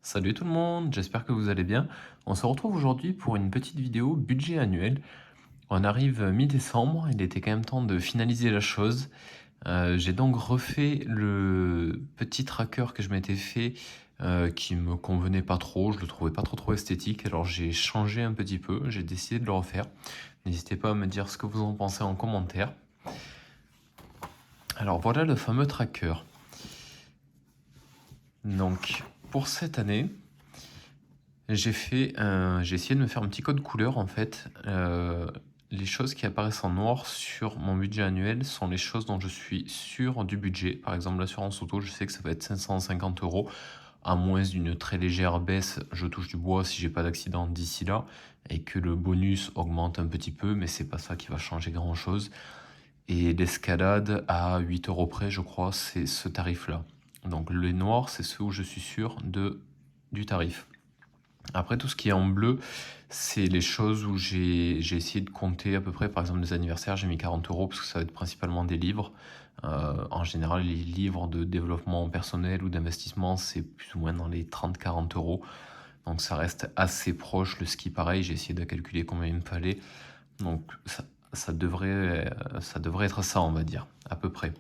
Salut tout le monde, j'espère que vous allez bien. On se retrouve aujourd'hui pour une petite vidéo budget annuel. On arrive mi-décembre, il était quand même temps de finaliser la chose. J'ai donc refait le petit tracker que je m'étais fait qui me convenait pas trop, je le trouvais pas trop esthétique, alors j'ai changé un petit peu, j'ai décidé de le refaire. N'hésitez pas à me dire ce que vous en pensez en commentaire. Alors voilà le fameux tracker. Donc pour cette année, j'ai essayé de me faire un petit code couleur en fait. Les choses qui apparaissent en noir sur mon budget annuel sont les choses dont je suis sûr du budget. Par exemple, l'assurance auto, je sais que ça va être 550 euros, à moins d'une très légère baisse. Je touche du bois si j'ai pas d'accident d'ici là, et que le bonus augmente un petit peu, mais c'est pas ça qui va changer grand chose. Et l'escalade à 8 euros près, je crois, c'est ce tarif-là. Donc les noirs, c'est ceux où je suis sûr du tarif. Après, tout ce qui est en bleu, c'est les choses où j'ai essayé de compter à peu près. Par exemple, les anniversaires, j'ai mis 40 euros parce que ça va être principalement des livres. En général, les livres de développement personnel ou d'investissement, c'est plus ou moins dans les 30-40 euros. Donc ça reste assez proche. Le ski, pareil, j'ai essayé de calculer combien il me fallait. Donc ça devrait être ça, on va dire, à peu près.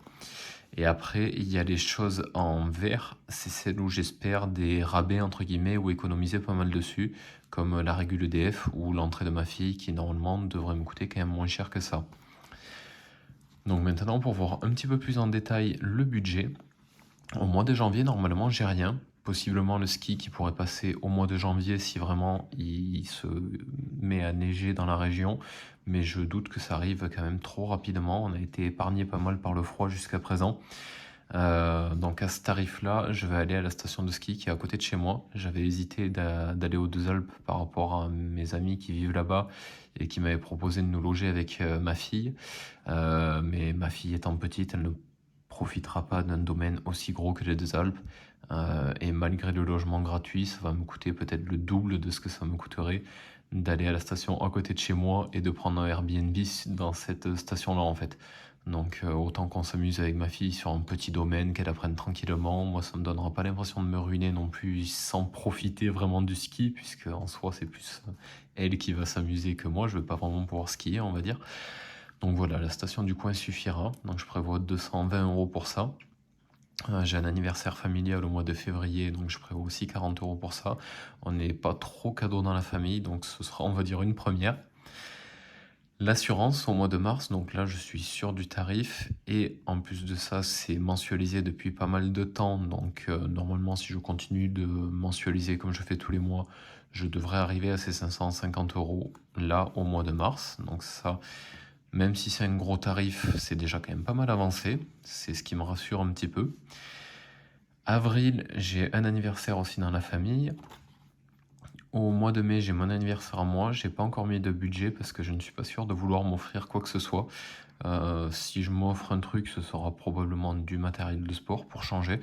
Et après, il y a les choses en vert, c'est celles où j'espère des rabais entre guillemets ou économiser pas mal dessus, comme la régule EDF ou l'entrée de ma fille qui normalement devrait me coûter quand même moins cher que ça. Donc maintenant, pour voir un petit peu plus en détail le budget, au mois de janvier, normalement, j'ai rien. Possiblement le ski qui pourrait passer au mois de janvier si vraiment il se met à neiger dans la région. Mais je doute que ça arrive quand même trop rapidement. On a été épargné pas mal par le froid jusqu'à présent. Donc à ce tarif-là, je vais aller à la station de ski qui est à côté de chez moi. J'avais hésité d'aller aux Deux Alpes par rapport à mes amis qui vivent là-bas et qui m'avaient proposé de nous loger avec ma fille. Mais ma fille étant petite, elle ne profitera pas d'un domaine aussi gros que les Deux Alpes. Et malgré le logement gratuit, ça va me coûter peut-être le double de ce que ça me coûterait d'aller à la station à côté de chez moi et de prendre un Airbnb dans cette station-là en fait. Donc autant qu'on s'amuse avec ma fille sur un petit domaine, qu'elle apprenne tranquillement. Moi, ça me donnera pas l'impression de me ruiner non plus sans profiter vraiment du ski, puisque en soi, c'est plus elle qui va s'amuser que moi. Je vais pas vraiment pouvoir skier, on va dire. Donc voilà, la station du coin suffira. Donc je prévois 220 euros pour ça. J'ai un anniversaire familial au mois de février, donc je prévois aussi 40 euros pour ça. On n'est pas trop cadeau dans la famille, donc ce sera, on va dire, une première. L'assurance au mois de mars, donc là je suis sûr du tarif et en plus de ça c'est mensualisé depuis pas mal de temps, donc normalement si je continue de mensualiser comme je fais tous les mois, je devrais arriver à ces 550 euros là au mois de mars. Donc ça, même si c'est un gros tarif, c'est déjà quand même pas mal avancé, c'est ce qui me rassure un petit peu. Avril, j'ai un anniversaire aussi dans la famille. Au mois de mai, j'ai mon anniversaire à moi. J'ai pas encore mis de budget parce que je ne suis pas sûr de vouloir m'offrir quoi que ce soit. Si je m'offre un truc, ce sera probablement du matériel de sport pour changer.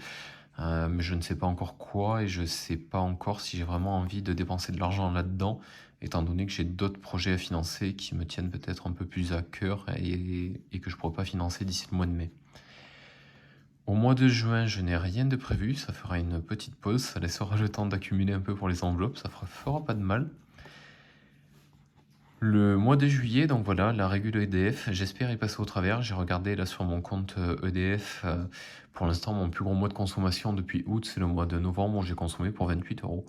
Mais je ne sais pas encore quoi et je sais pas encore si j'ai vraiment envie de dépenser de l'argent là-dedans, étant donné que j'ai d'autres projets à financer qui me tiennent peut-être un peu plus à cœur et que je pourrais pas financer d'ici le mois de mai. Au mois de juin, je n'ai rien de prévu, ça fera une petite pause, ça laissera le temps d'accumuler un peu pour les enveloppes, ça fera pas de mal. Le mois de juillet, donc voilà, la régule EDF, j'espère y passer au travers. J'ai regardé là sur mon compte EDF, pour l'instant mon plus gros mois de consommation depuis août, c'est le mois de novembre où j'ai consommé pour 28 euros.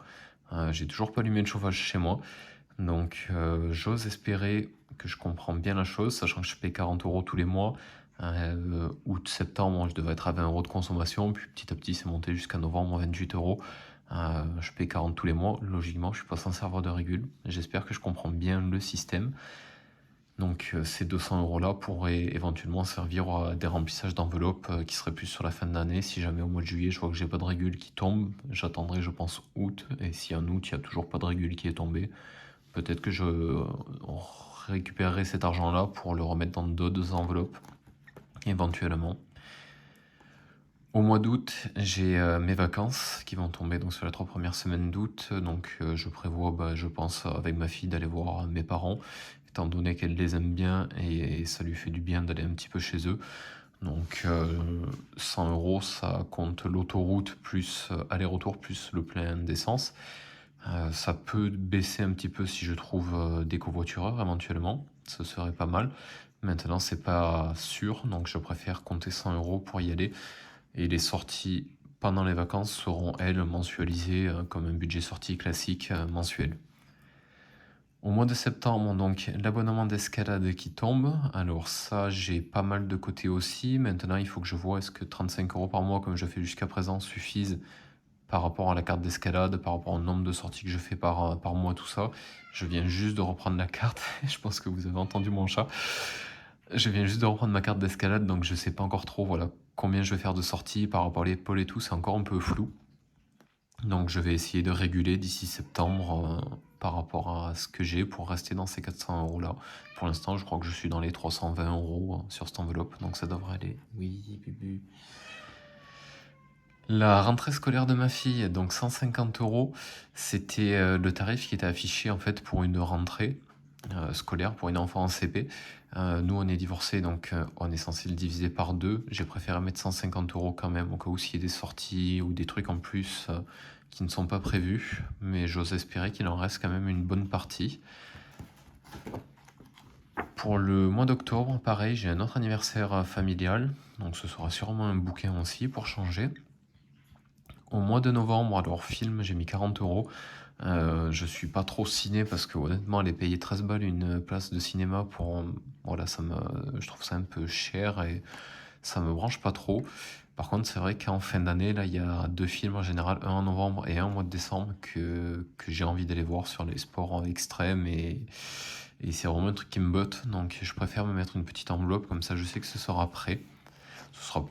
J'ai toujours pas allumé le chauffage chez moi, donc j'ose espérer que je comprends bien la chose, sachant que je paye 40 euros tous les mois. Août, septembre, je devais être à 20 euros de consommation, puis petit à petit c'est monté jusqu'à novembre, 28 euros. Je paye 40 tous les mois, logiquement je suis pas censé avoir de régule. J'espère que je comprends bien le système. Donc ces 200 euros là pourraient éventuellement servir à des remplissages d'enveloppes qui seraient plus sur la fin de l'année. Si jamais au mois de juillet je vois que j'ai pas de régule qui tombe, j'attendrai je pense août. Et si en août il y a toujours pas de régule qui est tombée, peut-être que je récupérerai cet argent là pour le remettre dans d'autres enveloppes éventuellement. Au mois d'août, j'ai mes vacances qui vont tomber donc sur les 3 premières semaines d'août. Donc je prévois, je pense, avec ma fille d'aller voir mes parents, étant donné qu'elle les aime bien et ça lui fait du bien d'aller un petit peu chez eux. Donc 100 euros, ça compte l'autoroute plus aller-retour plus le plein d'essence. Ça peut baisser un petit peu si je trouve des covoitureurs éventuellement, ce serait pas mal. Maintenant, c'est pas sûr, donc je préfère compter 100 euros pour y aller. Et les sorties pendant les vacances seront, elles, mensualisées comme un budget sortie classique mensuel. Au mois de septembre, donc l'abonnement d'escalade qui tombe. Alors ça, j'ai pas mal de côté aussi. Maintenant, il faut que je vois est-ce que 35 euros par mois, comme je fais jusqu'à présent, suffisent par rapport à la carte d'escalade, par rapport au nombre de sorties que je fais par mois, tout ça. Je viens juste de reprendre la carte. Je pense que vous avez entendu mon chat. Je viens juste de reprendre ma carte d'escalade, donc je sais pas encore trop voilà, combien je vais faire de sorties par rapport à l'épaule et tout. C'est encore un peu flou. Donc je vais essayer de réguler d'ici septembre par rapport à ce que j'ai pour rester dans ces 400 euros là. Pour l'instant, je crois que je suis dans les 320 euros sur cette enveloppe, donc ça devrait aller. Oui, bubu. La rentrée scolaire de ma fille, donc 150 euros, c'était le tarif qui était affiché en fait pour une rentrée scolaire pour une enfant en CP. Nous, on est divorcés, donc on est censé le diviser par deux. J'ai préféré mettre 150 euros quand même, au cas où s'il y a des sorties ou des trucs en plus qui ne sont pas prévus. Mais j'ose espérer qu'il en reste quand même une bonne partie. Pour le mois d'octobre, pareil, j'ai un autre anniversaire familial. Donc ce sera sûrement un bouquin aussi pour changer. Au mois de novembre, alors film, j'ai mis 40 euros. Je suis pas trop ciné parce que honnêtement, aller payer 13 balles une place de cinéma pour. Voilà, je trouve ça un peu cher et ça me branche pas trop. Par contre, c'est vrai qu'en fin d'année, là, il y a deux films en général, un en novembre et un au mois de décembre, que j'ai envie d'aller voir sur les sports extrêmes et c'est vraiment un truc qui me botte. Donc, je préfère me mettre une petite enveloppe, comme ça, je sais que ce sera prêt. Ce sera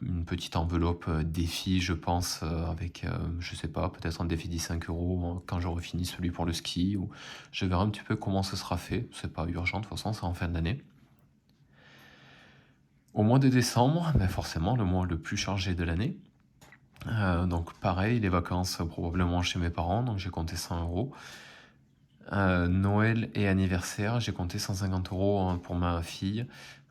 une petite enveloppe défi, je pense, avec, je sais pas, peut-être un défi 15 euros quand j'aurai fini celui pour le ski. Ou je verrai un petit peu comment ce sera fait. C'est pas urgent, de toute façon, c'est en fin d'année. Au mois de décembre, ben forcément, le mois le plus chargé de l'année. Donc pareil, les vacances probablement chez mes parents, donc j'ai compté 100 euros. Noël et anniversaire, j'ai compté 150 euros pour ma fille.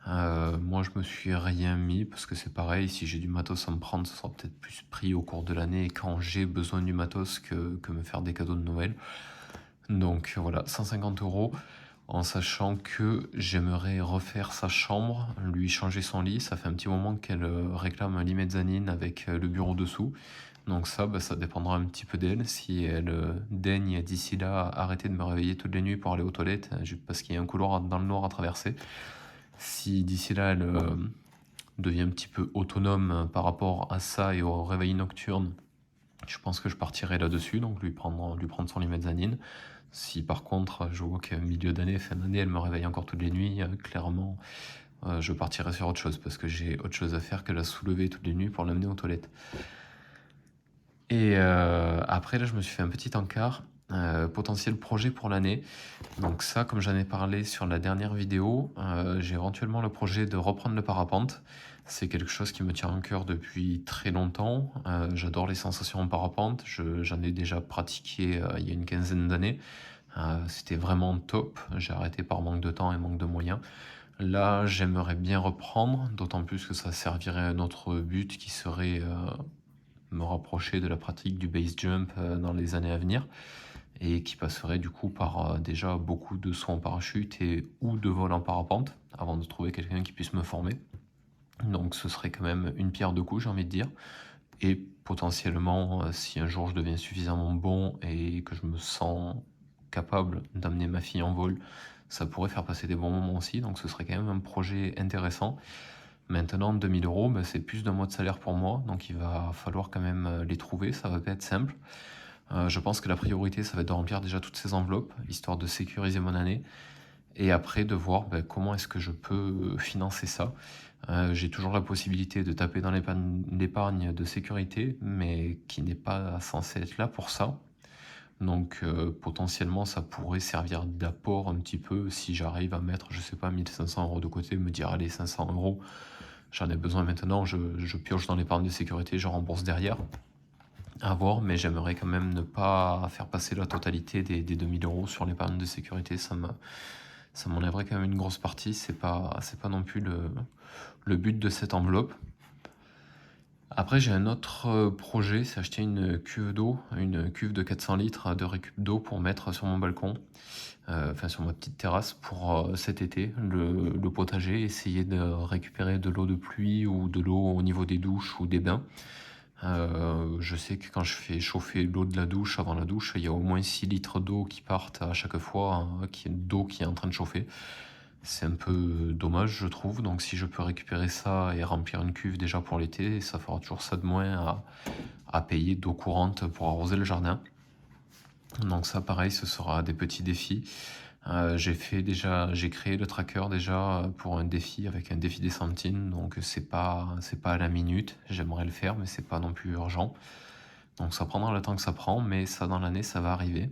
Moi, je me suis rien mis parce que c'est pareil, si j'ai du matos à me prendre, ce sera peut-être plus pris au cours de l'année et quand j'ai besoin du matos que me faire des cadeaux de Noël. Donc voilà, 150 euros en sachant que j'aimerais refaire sa chambre, lui changer son lit. Ça fait un petit moment qu'elle réclame un lit mezzanine avec le bureau dessous. Donc ça, bah, ça dépendra un petit peu d'elle. Si elle daigne d'ici là arrêter de me réveiller toutes les nuits pour aller aux toilettes, parce qu'il y a un couloir dans le noir à traverser. Si d'ici là elle devient un petit peu autonome par rapport à ça et au réveil nocturne, je pense que je partirai là-dessus, donc lui prendre son lit mezzanine. Si par contre je vois qu'au milieu d'année, fin d'année, elle me réveille encore toutes les nuits, clairement je partirai sur autre chose parce que j'ai autre chose à faire que la soulever toutes les nuits pour l'amener aux toilettes. Et après là je me suis fait un petit encart, potentiel projet pour l'année. Donc ça, comme j'en ai parlé sur la dernière vidéo, j'ai éventuellement le projet de reprendre le parapente. C'est quelque chose qui me tient à cœur depuis très longtemps. J'adore les sensations en parapente. J'en ai déjà pratiqué il y a une quinzaine d'années. C'était vraiment top. J'ai arrêté par manque de temps et manque de moyens. Là, j'aimerais bien reprendre, d'autant plus que ça servirait à un autre but qui serait me rapprocher de la pratique du base jump dans les années à venir et qui passerait du coup par déjà beaucoup de sauts en parachute et ou de vol en parapente avant de trouver quelqu'un qui puisse me former. Donc ce serait quand même une pierre deux coups, j'ai envie de dire. Et potentiellement, si un jour je deviens suffisamment bon et que je me sens capable d'amener ma fille en vol, ça pourrait faire passer des bons moments aussi. Donc ce serait quand même un projet intéressant. Maintenant, 2000 euros, ben, c'est plus d'un mois de salaire pour moi, donc il va falloir quand même les trouver, ça va pas être simple. Je pense que la priorité, ça va être de remplir déjà toutes ces enveloppes, histoire de sécuriser mon année, et après de voir ben, comment est-ce que je peux financer ça. J'ai toujours la possibilité de taper dans l'épargne de sécurité, mais qui n'est pas censée être là pour ça. Donc potentiellement, ça pourrait servir d'apport un petit peu si j'arrive à mettre, je sais pas, 1500 euros de côté, me dire allez, 500 euros, j'en ai besoin maintenant, je pioche dans l'épargne de sécurité, je rembourse derrière. À voir, mais j'aimerais quand même ne pas faire passer la totalité des 2000 euros sur l'épargne de sécurité, Ça m'enlèverait quand même une grosse partie, c'est pas non plus le but de cette enveloppe. Après, j'ai un autre projet, c'est acheter une cuve d'eau, une cuve de 400 litres de récup d'eau pour mettre sur mon balcon, enfin sur ma petite terrasse pour cet été, le potager, essayer de récupérer de l'eau de pluie ou de l'eau au niveau des douches ou des bains. Je sais que quand je fais chauffer l'eau de la douche avant la douche, il y a au moins 6 litres d'eau qui partent à chaque fois, hein, d'eau qui est en train de chauffer. C'est un peu dommage, je trouve. Donc, si je peux récupérer ça et remplir une cuve déjà pour l'été, ça fera toujours ça de moins à payer d'eau courante pour arroser le jardin. Donc, ça, pareil, ce sera des petits défis. J'ai créé le tracker déjà pour un défi avec un défi des Santines. Donc, c'est pas à la minute. J'aimerais le faire, mais c'est pas non plus urgent. Donc, ça prendra le temps que ça prend, mais ça, dans l'année, ça va arriver.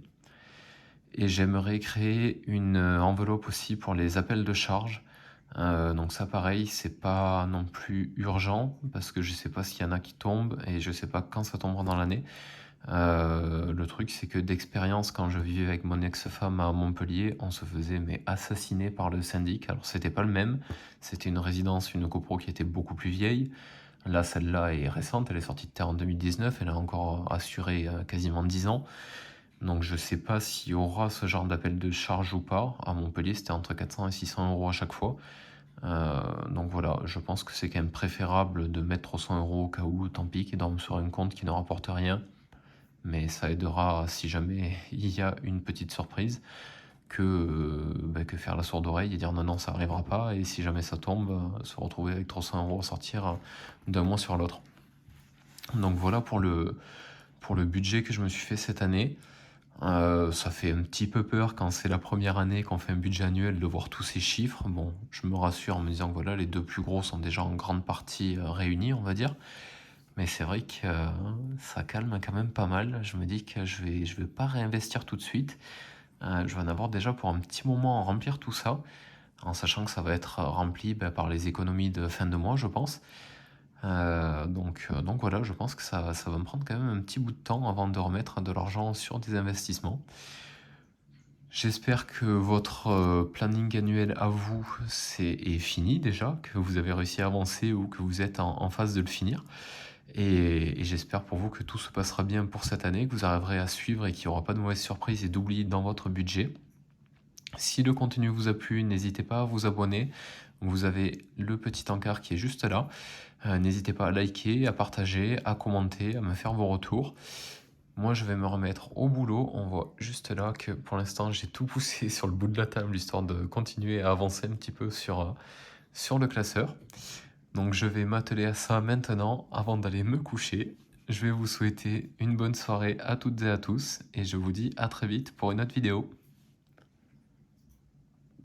Et j'aimerais créer une enveloppe aussi pour les appels de charge. Donc ça pareil, c'est pas non plus urgent parce que je sais pas s'il y en a qui tombent et je sais pas quand ça tombera dans l'année. Le truc c'est que d'expérience, quand je vivais avec mon ex-femme à Montpellier, on se faisait mais assassiner par le syndic. Alors c'était pas le même, c'était une résidence, une copro qui était beaucoup plus vieille. Là, celle-là est récente, elle est sortie de terre en 2019, elle a encore assuré quasiment 10 ans. Donc je sais pas s'il y aura ce genre d'appel de charge ou pas. À Montpellier, c'était entre 400 et 600 euros à chaque fois. Donc voilà, je pense que c'est quand même préférable de mettre 300 euros au cas où, tant pis, qu'ils dorment sur un compte qui ne rapporte rien. Mais ça aidera si jamais il y a une petite surprise que faire la sourde oreille et dire non, non, ça arrivera pas. Et si jamais ça tombe, se retrouver avec 300 euros à sortir d'un mois sur l'autre. Donc voilà pour le budget que je me suis fait cette année. Ça fait un petit peu peur quand c'est la première année qu'on fait un budget annuel de voir tous ces chiffres. Bon, je me rassure en me disant que voilà, les deux plus gros sont déjà en grande partie réunis, on va dire. Mais c'est vrai que ça calme quand même pas mal. Je me dis que je vais pas réinvestir tout de suite. Je vais en avoir déjà pour un petit moment à remplir tout ça, en sachant que ça va être rempli par les économies de fin de mois, je pense. Donc voilà, je pense que ça va me prendre quand même un petit bout de temps avant de remettre de l'argent sur des investissements. J'espère que votre planning annuel à vous est fini déjà, que vous avez réussi à avancer ou que vous êtes en phase de le finir. Et j'espère pour vous que tout se passera bien pour cette année, que vous arriverez à suivre et qu'il n'y aura pas de mauvaises surprises et d'oubli dans votre budget. Si le contenu vous a plu, n'hésitez pas à vous abonner. Vous avez le petit encart qui est juste là. N'hésitez pas à liker, à partager, à commenter, à me faire vos retours. Moi, je vais me remettre au boulot. On voit juste là que pour l'instant, j'ai tout poussé sur le bout de la table histoire de continuer à avancer un petit peu sur le classeur. Donc, je vais m'atteler à ça maintenant avant d'aller me coucher. Je vais vous souhaiter une bonne soirée à toutes et à tous et je vous dis à très vite pour une autre vidéo.